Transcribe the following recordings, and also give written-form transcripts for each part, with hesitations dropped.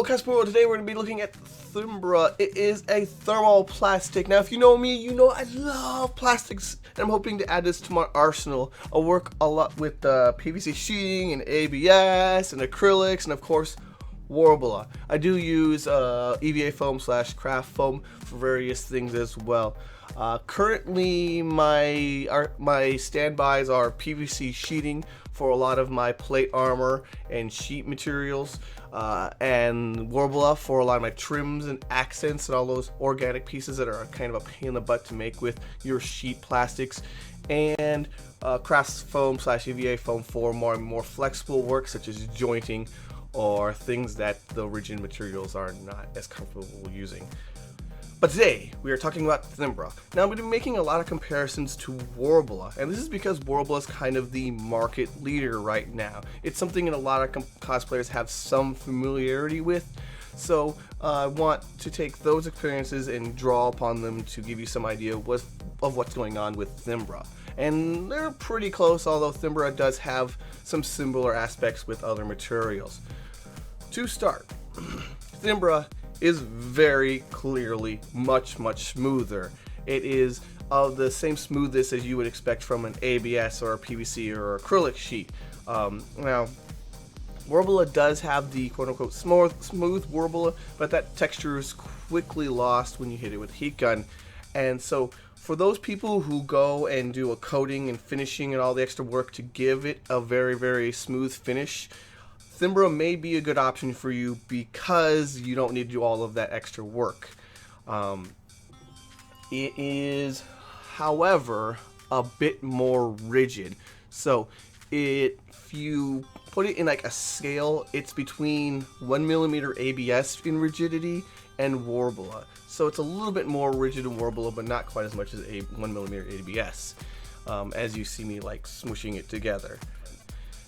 Casper, today we're going to be looking at Thibra. It is a thermoplastic. Now, if you know me, you know I love plastics, and I'm hoping to add this to my arsenal. I work a lot with PVC sheeting and ABS and acrylics, and of course, Worbla. I do use EVA foam / craft foam for various things as well. Currently, my standbys are PVC sheeting for a lot of my plate armor and sheet materials, and Worbla for a lot of my trims and accents and all those organic pieces that are kind of a pain in the butt to make with your sheet plastics, and craft foam / EVA foam for more flexible work such as jointing or things that the rigid materials are not as comfortable using. But today, we are talking about Thibra. Now, I'm going to be making a lot of comparisons to Worbla, and this is because Worbla is kind of the market leader right now. It's something that a lot of cosplayers have some familiarity with, so I want to take those experiences and draw upon them to give you some idea of what's going on with Thibra. And they're pretty close, although Thibra does have some similar aspects with other materials. To start, Thibra is very clearly much smoother. It is of the same smoothness as you would expect from an ABS or a PVC or acrylic sheet. Now, Worbla does have the quote-unquote smooth Worbla, but that texture is quickly lost when you hit it with a heat gun. And so for those people who go and do a coating and finishing and all the extra work to give it a very smooth finish, Thibra may be a good option for you because you don't need to do all of that extra work. It is, however, a bit more rigid. So if you put it in like a scale, it's between 1mm ABS in rigidity and Worbla. So it's a little bit more rigid than Worbla, but not quite as much as a 1mm ABS, as you see me like smooshing it together.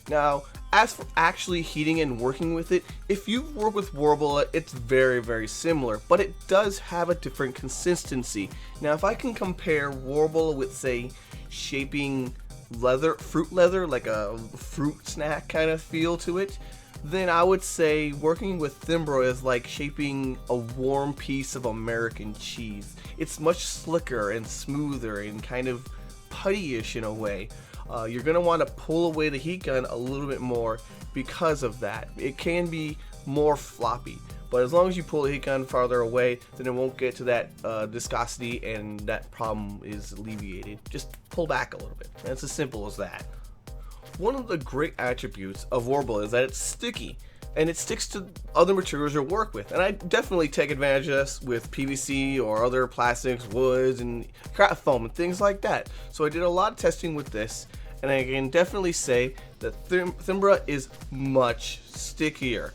Now, as for actually heating and working with it, if you work with Worbla, it's very similar, but it does have a different consistency. Now, if I can compare Worbla with, say, shaping fruit leather, like a fruit snack kind of feel to it, then I would say working with Thibra is like shaping a warm piece of American cheese. It's much slicker and smoother and kind of putty-ish in a way. You're going to want to pull away the heat gun a little bit more because of that. It can be more floppy, but as long as you pull the heat gun farther away, then it won't get to that viscosity, and that problem is alleviated. Just pull back a little bit. It's as simple as that. One of the great attributes of Worbla is that it's sticky, and it sticks to other materials you work with. And I definitely take advantage of this with PVC or other plastics, woods, and craft foam and things like that. So I did a lot of testing with this, and I can definitely say that Thibra is much stickier.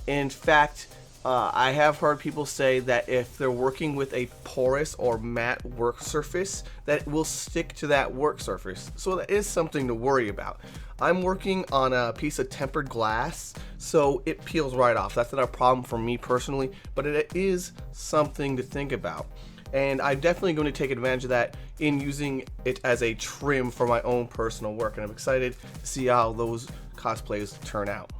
In fact, I have heard people say that if they're working with a porous or matte work surface, that it will stick to that work surface. So that is something to worry about. I'm working on a piece of tempered glass, so it peels right off. That's not a problem for me personally, but it is something to think about. And I'm definitely going to take advantage of that in using it as a trim for my own personal work, and I'm excited to see how those cosplays turn out.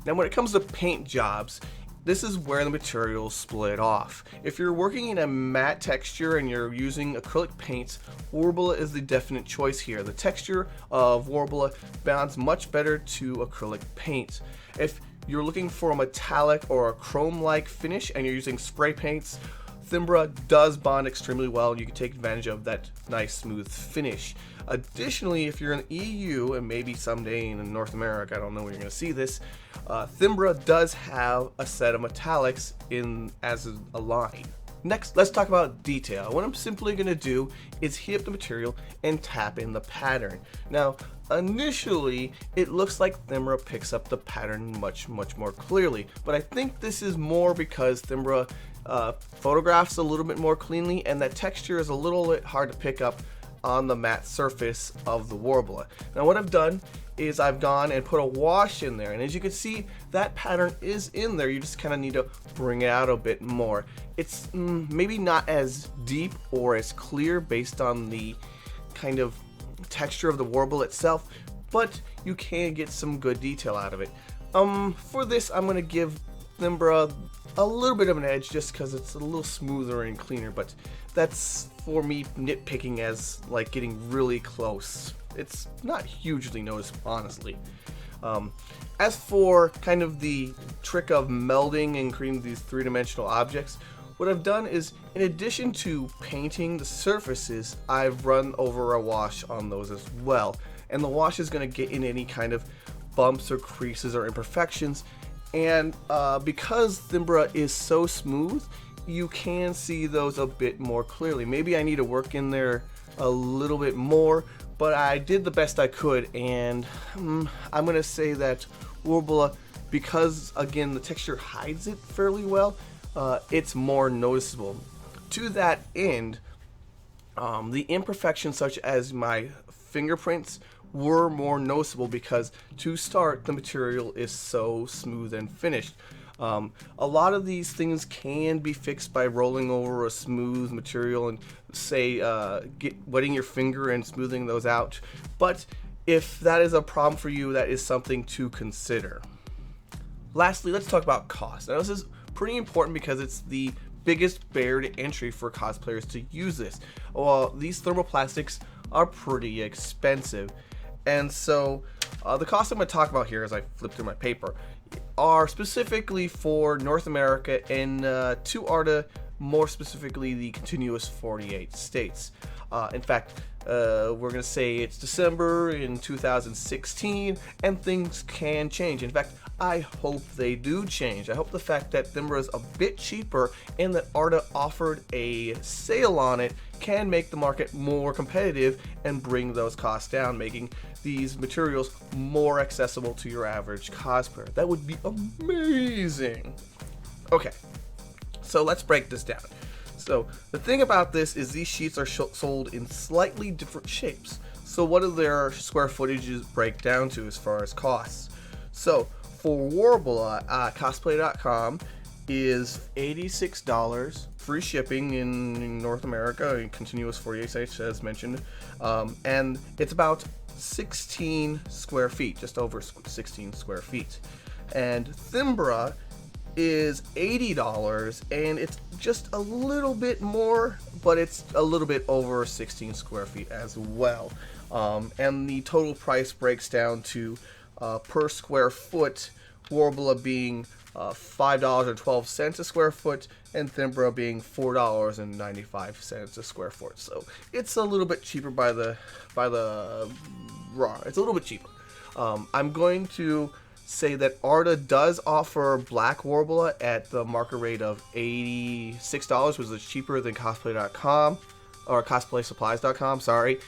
Now, when it comes to paint jobs, this is where the materials split off. If you're working in a matte texture and you're using acrylic paints, Worbla is the definite choice here. The texture of Worbla bonds much better to acrylic paint. If you're looking for a metallic or a chrome-like finish and you're using spray paints, Thibra does bond extremely well, and you can take advantage of that nice smooth finish. Additionally, if you're in the EU and maybe someday in North America, I don't know where you're going to see this, Thibra does have a set of metallics as a line. Next, let's talk about detail. What I'm simply going to do is heat up the material and tap in the pattern. Now, initially, it looks like Thibra picks up the pattern much more clearly, but I think this is more because Thibra photographs a little bit more cleanly, and that texture is a little bit hard to pick up on the matte surface of the Worbla. Now, what I've done is I've gone and put a wash in there, and as you can see, that pattern is in there. You just kind of need to bring it out a bit more. It's maybe not as deep or as clear based on the kind of texture of the Worbla itself, but you can get some good detail out of it. For this, I'm going to give Thimbra a little bit of an edge just because it's a little smoother and cleaner, but that's for me nitpicking as like getting really close. It's not hugely noticeable, honestly. As for kind of the trick of melding and creating these three-dimensional objects, what I've done is, in addition to painting the surfaces, I've run over a wash on those as well. And the wash is going to get in any kind of bumps or creases or imperfections. And because Thimbra is so smooth, you can see those a bit more clearly. Maybe I need to work in there a little bit more, but I did the best I could, and I'm going to say that Worbla, because again the texture hides it fairly well, it's more noticeable. To that end, the imperfections such as my fingerprints were more noticeable because, to start, the material is so smooth and finished. A lot of these things can be fixed by rolling over a smooth material and, say, wetting your finger and smoothing those out. But if that is a problem for you, that is something to consider. Lastly, let's talk about cost. Now, this is pretty important because it's the biggest barrier to entry for cosplayers to use this. Well, these thermoplastics are pretty expensive. And so the costs I'm going to talk about here as I flip through my paper are specifically for North America and to ARTA, more specifically the continuous 48 states. In fact, we're going to say it's December in 2016 and things can change. In fact, I hope they do change. I hope the fact that Thimbra is a bit cheaper and that ARTA offered a sale on it can make the market more competitive and bring those costs down, making these materials more accessible to your average cosplayer. That would be amazing. Okay, so let's break this down. So the thing about this is these sheets are sold in slightly different shapes. So what do their square footages break down to as far as costs? So for Worbla, cosplay.com is $86, free shipping in North America, in continuous 48 states as mentioned, and it's about 16 square feet, just over 16 square feet. And Thimbra is $80, and it's just a little bit more, but it's a little bit over 16 square feet as well. And the total price breaks down to per square foot, Worbla being $5.12 a square foot, and Thimbra being $4.95 a square foot. So it's a little bit cheaper by the raw. It's a little bit cheaper. I'm going to say that ARTA does offer black Worbla at the market rate of $86, which is cheaper than cosplay.com or cosplaysupplies.com. Sorry.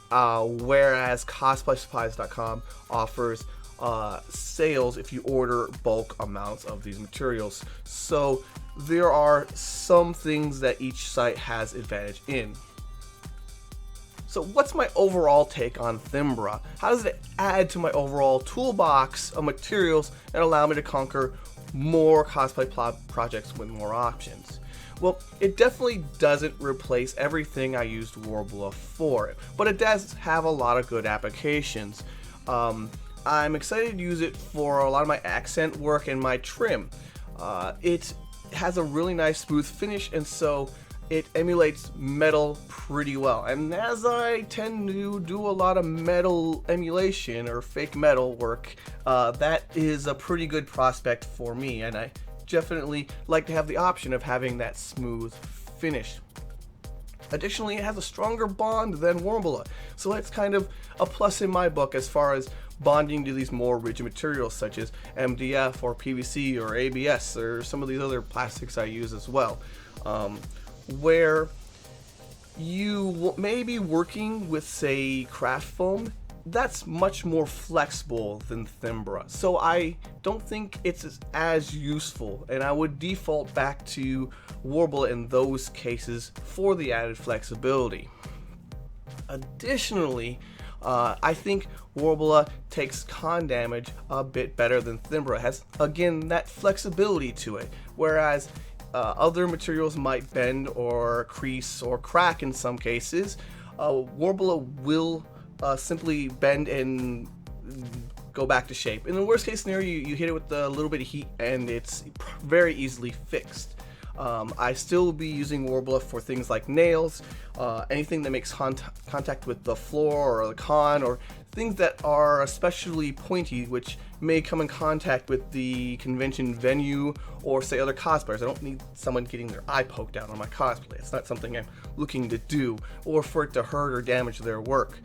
Whereas cosplaysupplies.com offers sales if you order bulk amounts of these materials. So there are some things that each site has advantage in. So what's my overall take on Thimbra? How does it add to my overall toolbox of materials and allow me to conquer more cosplay projects with more options? Well, it definitely doesn't replace everything I used Worbla for, but it does have a lot of good applications. I'm excited to use it for a lot of my accent work and my trim. It has a really nice smooth finish, and so it emulates metal pretty well. And as I tend to do a lot of metal emulation or fake metal work, that is a pretty good prospect for me, and I definitely like to have the option of having that smooth finish. Additionally, it has a stronger bond than Worbla, so it's kind of a plus in my book as far as bonding to these more rigid materials such as MDF or PVC or ABS or some of these other plastics I use as well. Where you may be working with, say, craft foam, that's much more flexible than Thimbra, so I don't think it's as useful, and I would default back to Worbla in those cases for the added flexibility. Additionally, I think Worbla takes con damage a bit better than Thimbra. It has, again, that flexibility to it, whereas other materials might bend or crease or crack in some cases. Worbla will simply bend and go back to shape. In the worst case scenario, you hit it with a little bit of heat and it's very easily fixed. I still will be using Worbla for things like nails, anything that makes contact with the floor or the con, or things that are especially pointy, which may come in contact with the convention venue or say other cosplayers. I don't need someone getting their eye poked out on my cosplay. It's not something I'm looking to do, or for it to hurt or damage their work.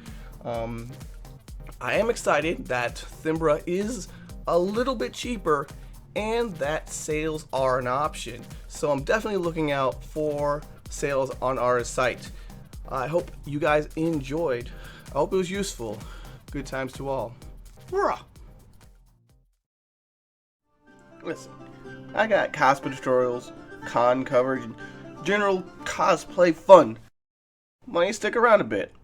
I am excited that Thibra is a little bit cheaper and that sales are an option. So I'm definitely looking out for sales on our site. I hope you guys enjoyed. I hope it was useful. Good times to all. Hurrah! Listen, I got cosplay tutorials, con coverage, and general cosplay fun. Why don't you stick around a bit?